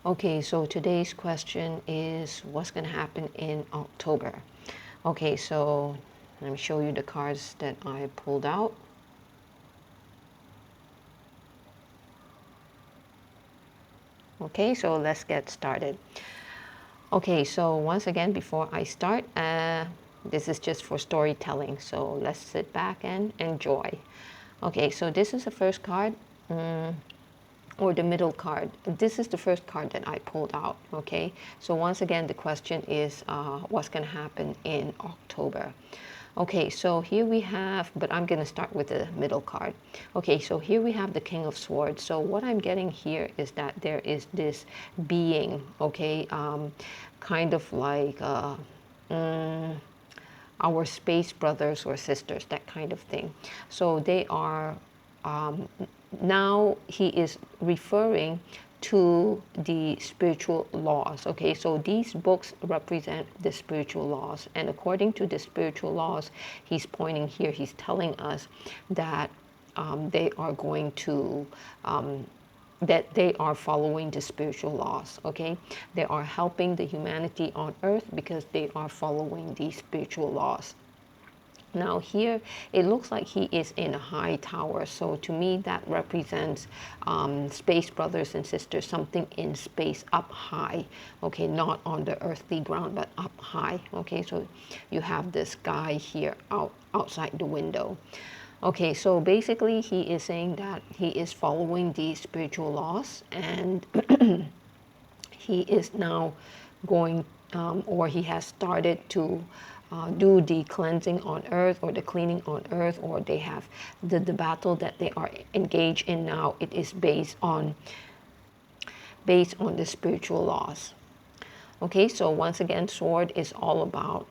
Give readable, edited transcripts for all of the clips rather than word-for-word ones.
Okay, so today's question is what's going to happen in October? Okay, so let me show you the cards that I pulled out. Okay, so let's get started. Okay, so once again, before I start, this is just for storytelling, so let's sit back and enjoy. Okay, so this is the first card. Or the middle card. This is the first card that I pulled out. Okay, so once again, the question is what's going to happen in October. Okay, so here we have, but I'm going to start with the middle card. Okay, so here we have the King of Swords. So what I'm getting here is that there is this being, okay, kind of like our space brothers or sisters, that kind of thing. So they are, now he is referring to the spiritual laws. Okay, so these books represent the spiritual laws, and according to the spiritual laws, he's pointing here, he's telling us that they are going to that they are following the spiritual laws. Okay, they are helping the humanity on earth because they are following these spiritual laws. Now here, it looks like he is in a high tower. So to me, that represents space brothers and sisters, something in space up high. Okay, not on the earthly ground, but up high. Okay, so you have this guy here outside the window. Okay, so basically he is saying that he is following these spiritual laws, and he is now going, or he has started to do the cleansing on earth, or the cleaning on earth, or they have the battle that they are engaged in now. It is based on the spiritual laws. Okay, so once again, sword is all about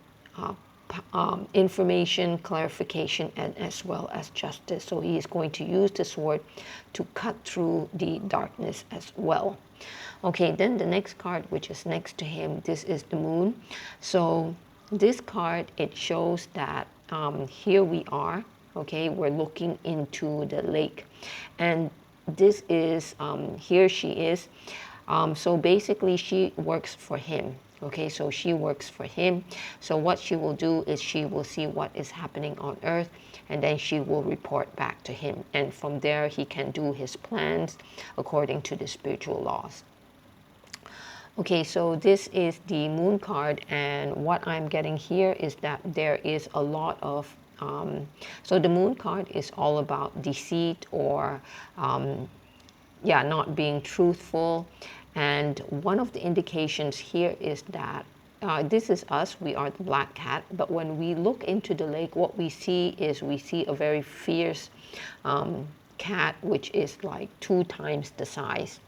information, clarification, and as well as justice. So he is going to use the sword to cut through the darkness as well. Okay, then the next card, which is next to him, this is the moon. So this card, it shows that here we are. Okay, we're looking into the lake, and this is here she is. So basically, she works for him. Okay, so she works for him. So what she will do is she will see what is happening on earth, and then she will report back to him. And from there, he can do his plans according to the spiritual laws. Okay, so this is the moon card, and what I'm getting here is that there is a lot of so the moon card is all about deceit, or not being truthful. And one of the indications here is that this is us, we are the black cat, but when we look into the lake, what we see is we see a very fierce cat, which is like 2 times the size.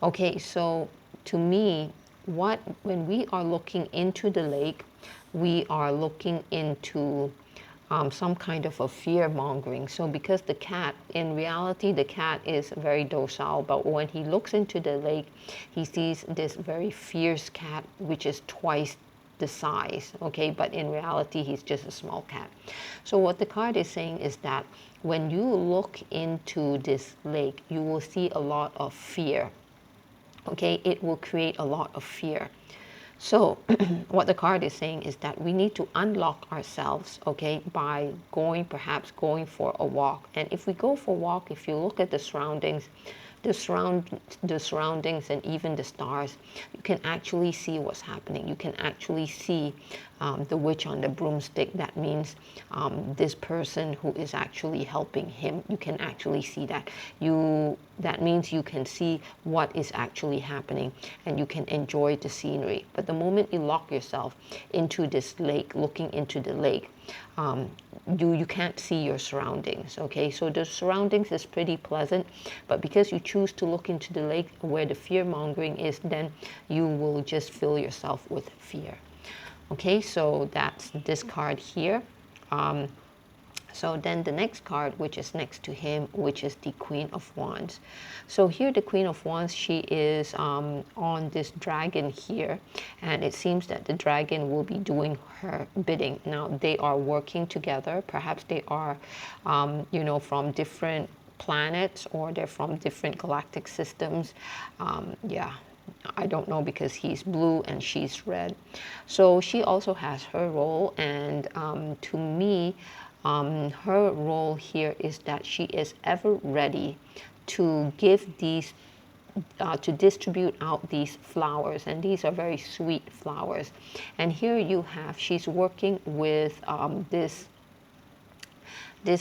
Okay, so to me, when we are looking into the lake, we are looking into some kind of a fear mongering. So because the cat, in reality, the cat is very docile, but when he looks into the lake, he sees this very fierce cat, which is twice the size. Okay, but in reality, he's just a small cat. So what the card is saying is that when you look into this lake, you will see a lot of fear. Okay, it will create a lot of fear. So what the card is saying is that we need to unlock ourselves, okay, by perhaps going for a walk. And if we go for a walk, if you look at the surroundings, the surroundings and even the stars, you can actually see what's happening. You can actually see the witch on the broomstick. That means this person who is actually helping him. You can actually see that. That means you can see what is actually happening, and you can enjoy the scenery. But the moment you lock yourself into this lake, looking into the lake, you can't see your surroundings. Okay, so the surroundings is pretty pleasant, but because you choose to look into the lake where the fear mongering is, then you will just fill yourself with fear. Okay, so that's this card here. So then the next card, which is next to him, which is the Queen of Wands. So here the Queen of Wands, she is on this dragon here, and it seems that the dragon will be doing her bidding. Now they are working together. Perhaps they are, from different planets, or they're from different galactic systems. I don't know, because he's blue and she's red. So she also has her role, and to me, her role here is that she is ever ready to give these, to distribute out these flowers, and these are very sweet flowers. And here you have, she's working with this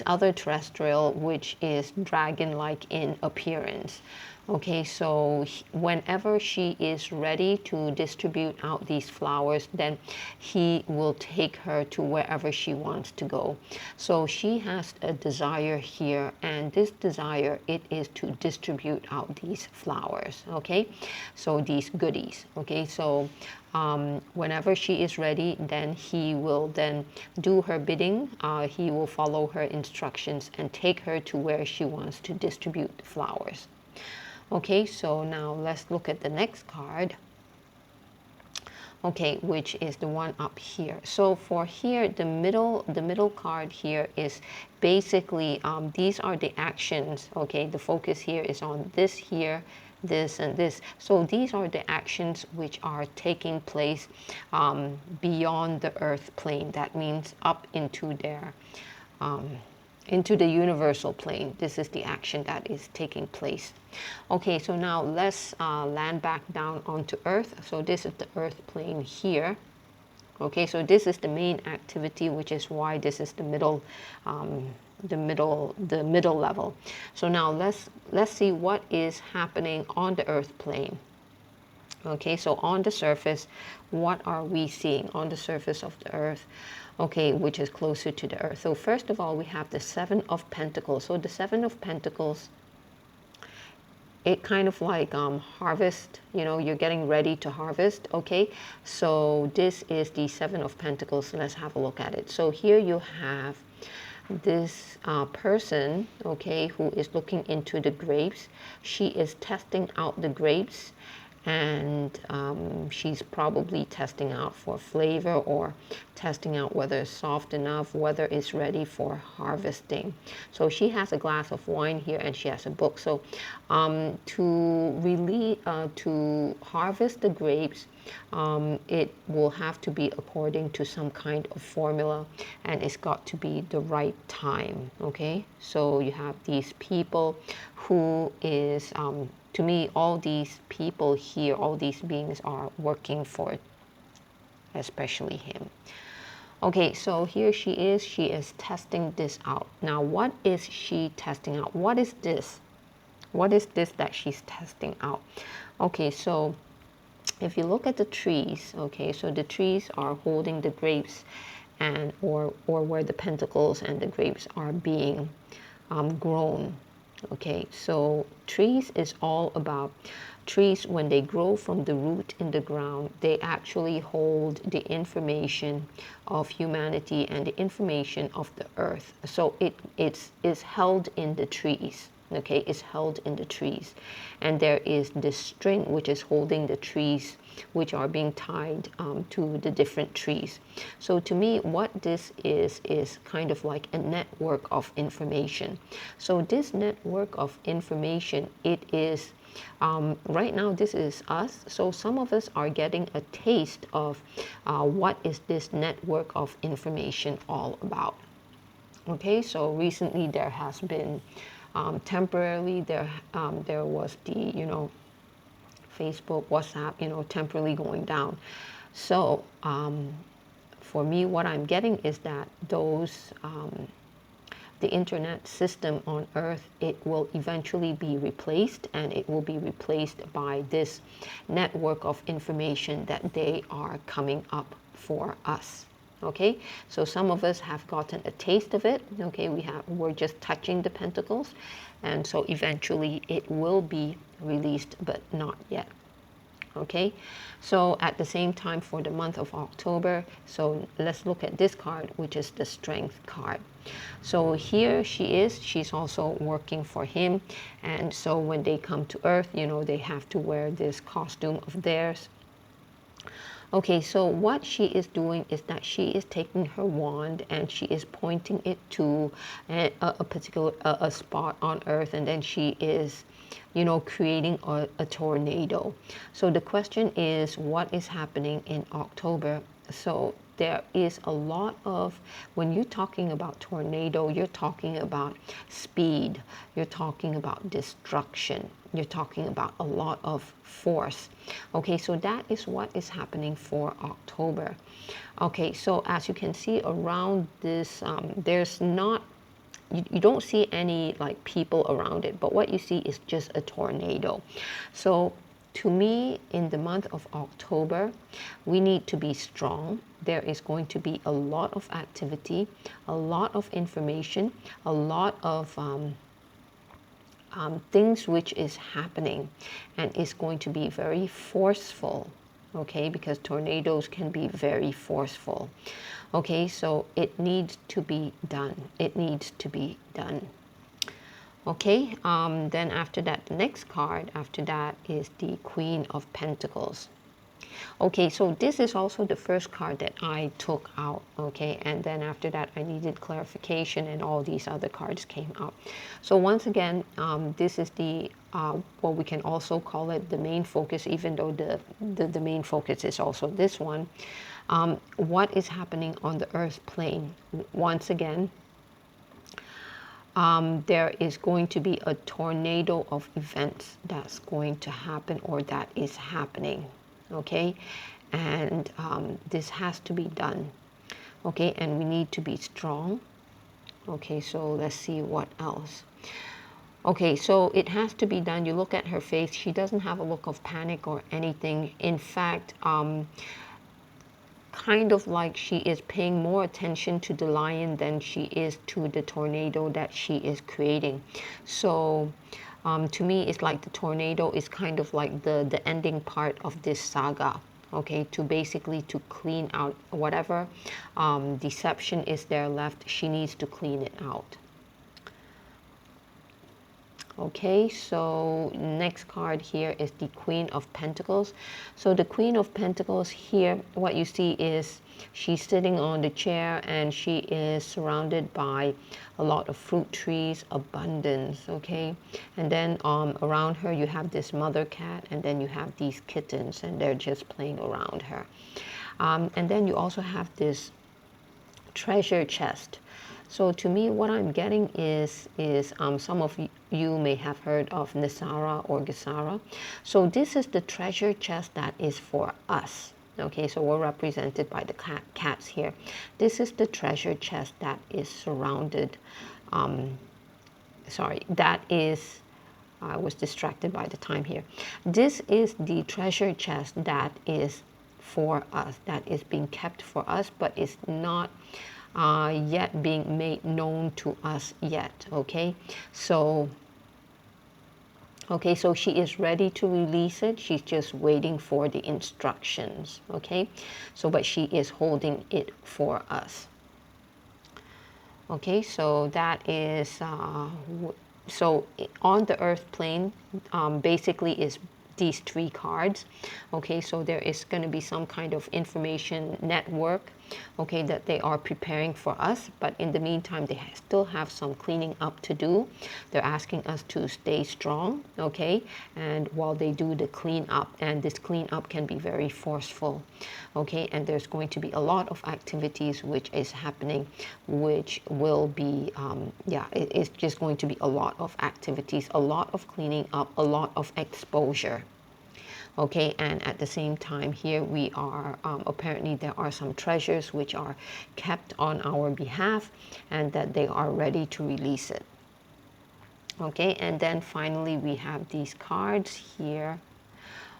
other terrestrial, which is dragon-like in appearance. Okay, so whenever she is ready to distribute out these flowers, then he will take her to wherever she wants to go. So she has a desire here, and this desire, it is to distribute out these flowers. Okay, so these goodies. Okay, so whenever she is ready, then he will then do her bidding. He will follow her instructions and take her to where she wants to distribute the flowers. Okay, so now let's look at the next card. Okay, which is the one up here. So for here, the middle card here is basically, these are the actions. Okay, the focus here is on this here, this and this. So these are the actions which are taking place beyond the earth plane. That means up into their into the universal plane. This is the action that is taking place. Okay, so now let's land back down onto earth. So this is the earth plane here. Okay, so this is the main activity, which is why this is the middle level. So now let's see what is happening on the earth plane. Okay, so on the surface, what are we seeing on the surface of the earth? Okay, which is closer to the earth. So first of all, we have the Seven of Pentacles. So the Seven of Pentacles, it kind of like harvest, you know, you're getting ready to harvest. Okay, so this is the Seven of Pentacles. Let's have a look at it. So here you have this person, okay, who is looking into the grapes. She is testing out the grapes, and she's probably testing out for flavor, or testing out whether it's soft enough, whether it's ready for harvesting. So she has a glass of wine here, and she has a book. So to harvest the grapes, it will have to be according to some kind of formula, and it's got to be the right time. Okay, so you have these people who is to me, all these people here, all these beings are working for it, especially him. Okay, so here she is testing this out. Now, what is she testing out? What is this? What is this that she's testing out? Okay, so if you look at the trees, okay, so the trees are holding the grapes, and or where the pentacles and the grapes are being grown. Okay, so trees is all about, trees, when they grow from the root in the ground, they actually hold the information of humanity and the information of the earth. So it's held in the trees. Okay, it's held in the trees, and there is this string which is holding the trees, which are being tied to the different trees. So to me, what this is kind of like a network of information. So this network of information, it is right now, this is us. So some of us are getting a taste of what is this network of information all about. Okay, so recently there has been temporarily there was the, you know, Facebook, WhatsApp, you know, temporarily going down. So for me, what I'm getting is that those the internet system on earth, it will eventually be replaced, and it will be replaced by this network of information that they are coming up for us. Okay, so some of us have gotten a taste of it. Okay, we're just touching the pentacles, and so eventually it will be released, but not yet. Okay, so at the same time, for the month of October, so let's look at this card, which is the Strength card. So here she's also working for him, and so when they come to earth, you know, they have to wear this costume of theirs. Okay, so what she is doing is that she is taking her wand and she is pointing it to a particular spot on earth, and then she is creating a tornado. So the question is, what is happening in October? So there is a lot of, when you're talking about tornado, you're talking about speed, you're talking about destruction, you're talking about a lot of force. Okay, so that is what is happening for October. Okay, so as you can see around this, there's not, you don't see any like people around it, but what you see is just a tornado. So to me, in the month of October, we need to be strong. There is going to be a lot of activity, a lot of information, a lot of things which is happening, and is going to be very forceful. Okay, because tornadoes can be very forceful. Okay, so it needs to be done. It needs to be done. Okay, then after that, the next card after that is the Queen of Pentacles. Okay, so this is also the first card that I took out, okay, and then after that I needed clarification and all these other cards came out. So once again, this is the, well, we can also call it the main focus, even though the main focus is also this one. What is happening on the earth plane? Once again, there is going to be a tornado of events that's going to happen or that is happening. Okay, and this has to be done. Okay, and we need to be strong. Okay, so let's see what else. Okay, so it has to be done. You look at her face, she doesn't have a look of panic or anything. In fact, kind of like she is paying more attention to the lion than she is to the tornado that she is creating. So to me, it's like the tornado is kind of like the ending part of this saga. Okay, to basically to clean out whatever deception is there left, she needs to clean it out. Okay, so next card here is the Queen of Pentacles. So the Queen of Pentacles here, what you see is she's sitting on the chair and she is surrounded by a lot of fruit trees, abundance, okay? And then around her you have this mother cat, and then you have these kittens and they're just playing around her. And then you also have this treasure chest. So to me, what I'm getting is some of you may have heard of NESARA or GESARA. So this is the treasure chest that is for us. Okay, so we're represented by the cats here. This is the treasure chest that is surrounded. That is, I was distracted by the time here. This is the treasure chest that is for us, that is being kept for us, but is not yet being made known to us yet. Okay, so she is ready to release it. She's just waiting for the instructions. Okay, so but she is holding it for us. Okay, so that is so on the earth plane basically is these three cards. Okay, so there is going to be some kind of information network, okay, that they are preparing for us, but in the meantime they still have some cleaning up to do. They're asking us to stay strong, okay, and while they do the clean up, and this clean up can be very forceful, okay, and there's going to be a lot of activities which is happening, which will be it's just going to be a lot of activities, a lot of cleaning up, a lot of exposure. Okay, and at the same time here we are, apparently there are some treasures which are kept on our behalf and that they are ready to release it. Okay, and then finally we have these cards here.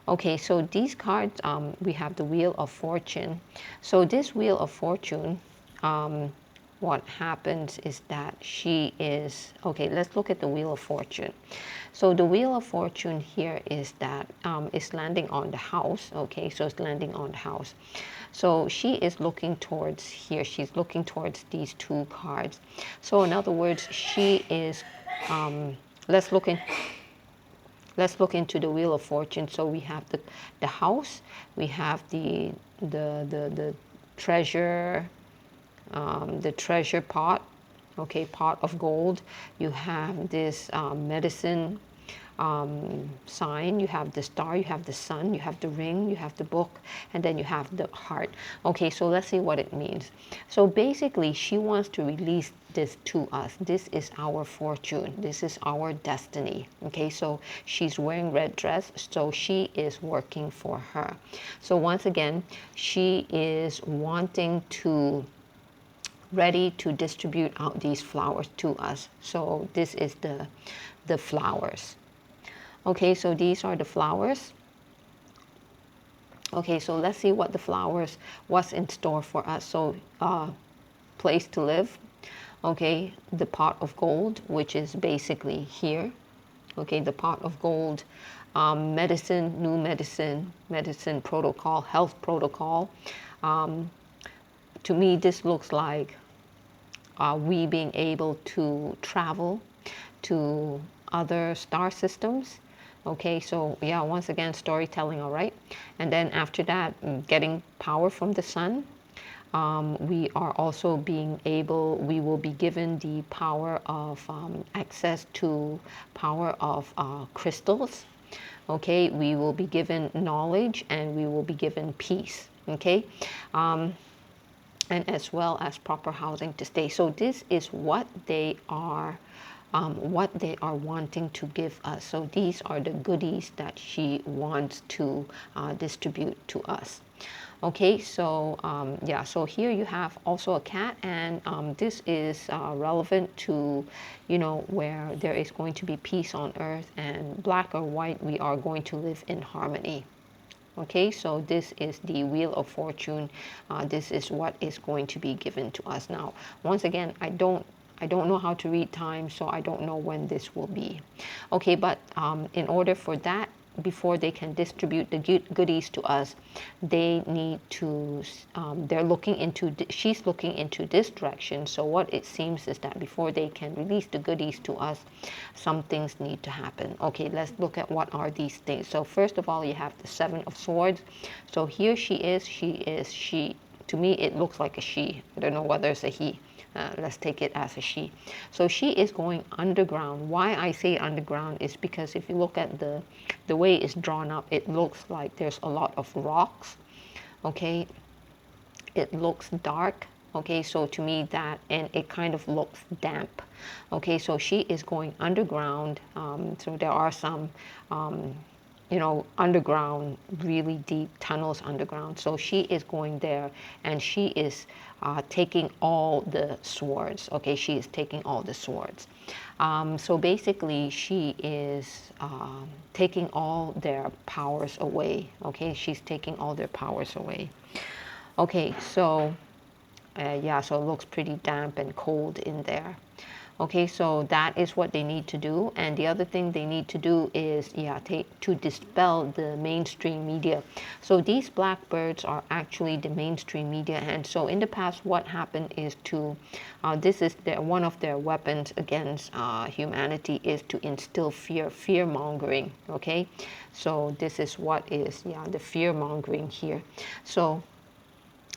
Okay, so these cards, we have the Wheel of Fortune. So this Wheel of Fortune, what happens is that she is, okay, let's look at the Wheel of Fortune. So the Wheel of Fortune here is that it's landing on the house, okay, so it's landing on the house. So she is looking towards here, she's looking towards these two cards. So in other words, she is, let's look into the Wheel of Fortune. So we have the house, we have the treasure, the treasure pot, okay, pot of gold. You have this medicine sign, you have the star, you have the sun, you have the ring, you have the book, and then you have the heart. Okay, so let's see what it means. So basically, she wants to release this to us. This is our fortune. This is our destiny. Okay, so she's wearing red dress, so she is working for her. So once again, she is wanting to ready to distribute out these flowers to us. So this is the flowers. Okay, so these are the flowers. Okay, so let's see what the flowers, what's in store for us. So place to live. Okay, the pot of gold, which is basically here. Okay, the pot of gold, medicine, new medicine, medicine protocol, health protocol. To me, this looks like we being able to travel to other star systems. Okay, so yeah, once again, storytelling, all right. And then after that, getting power from the sun. We are also being able, we will be given the power of access to power of crystals. Okay, we will be given knowledge and we will be given peace. Okay, and as well as proper housing to stay. So this is what they are wanting to give us. So these are the goodies that she wants to distribute to us. Okay, so yeah, so here you have also a cat, and this is relevant to, you know, where there is going to be peace on earth, and black or white, we are going to live in harmony. Okay, so this is the Wheel of Fortune. This is what is going to be given to us. Now, once again, I don't know how to read time, so I don't know when this will be. Okay, but in order for that, before they can distribute the goodies to us, they need to, she's looking into this direction. So what it seems is that before they can release the goodies to us, some things need to happen. Okay, let's look at what are these things. So first of all, you have the Seven of Swords. So here she, to me, it looks like a she. I don't know whether it's a he. Let's take it as a she. So she is going underground. Why I say underground is because if you look at the way it's drawn up, it looks like there's a lot of rocks. Okay, it looks dark. Okay, so to me that, and it kind of looks damp. Okay, so she is going underground. So there are some you know, underground, really deep tunnels underground. So she is going there, and she is taking all the swords. Okay, she is taking all the swords. So basically, she is taking all their powers away. Okay, she's taking all their powers away. Okay, so yeah, so it looks pretty damp and cold in there. Okay, so that is what they need to do. And the other thing they need to do is, yeah, to dispel the mainstream media. So these blackbirds are actually the mainstream media. And so in the past, what happened is this is one of their weapons against humanity, is to instill fear, fear mongering. Okay, so this is what is, yeah, the fear mongering here. So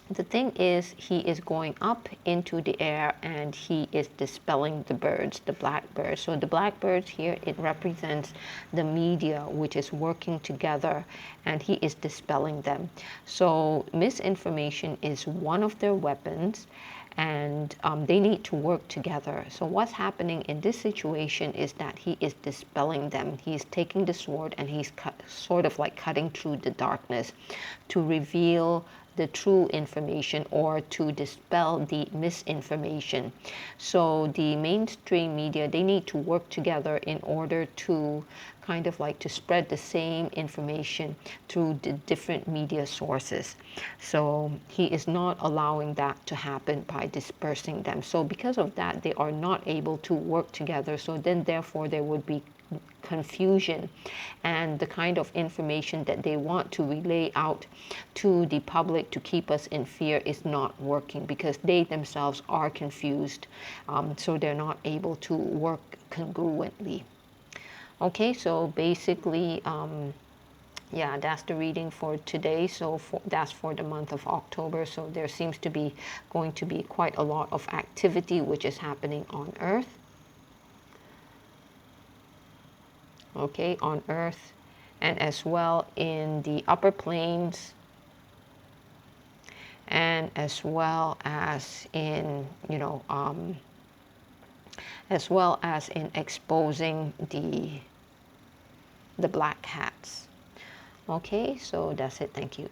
the thing is, he is going up into the air and he is dispelling the birds, the blackbirds. So the blackbirds here, it represents the media which is working together, and he is dispelling them. So misinformation is one of their weapons, and they need to work together. So what's happening in this situation is that he is dispelling them. He's taking the sword and he's sort of like cutting through the darkness to reveal the true information, or to dispel the misinformation. So the mainstream media, they need to work together in order to kind of like to spread the same information through the different media sources. So he is not allowing that to happen by dispersing them. So because of that, they are not able to work together. So then therefore there would be confusion, and the kind of information that they want to relay out to the public to keep us in fear is not working, because they themselves are confused. So they're not able to work congruently. Okay, so basically, yeah, that's the reading for today. So that's for the month of October. So there seems to be going to be quite a lot of activity which is happening on Earth. okay, on earth, and as well in the upper plains, and as well as in, as well as in exposing the black cats. Okay, so that's it. Thank you.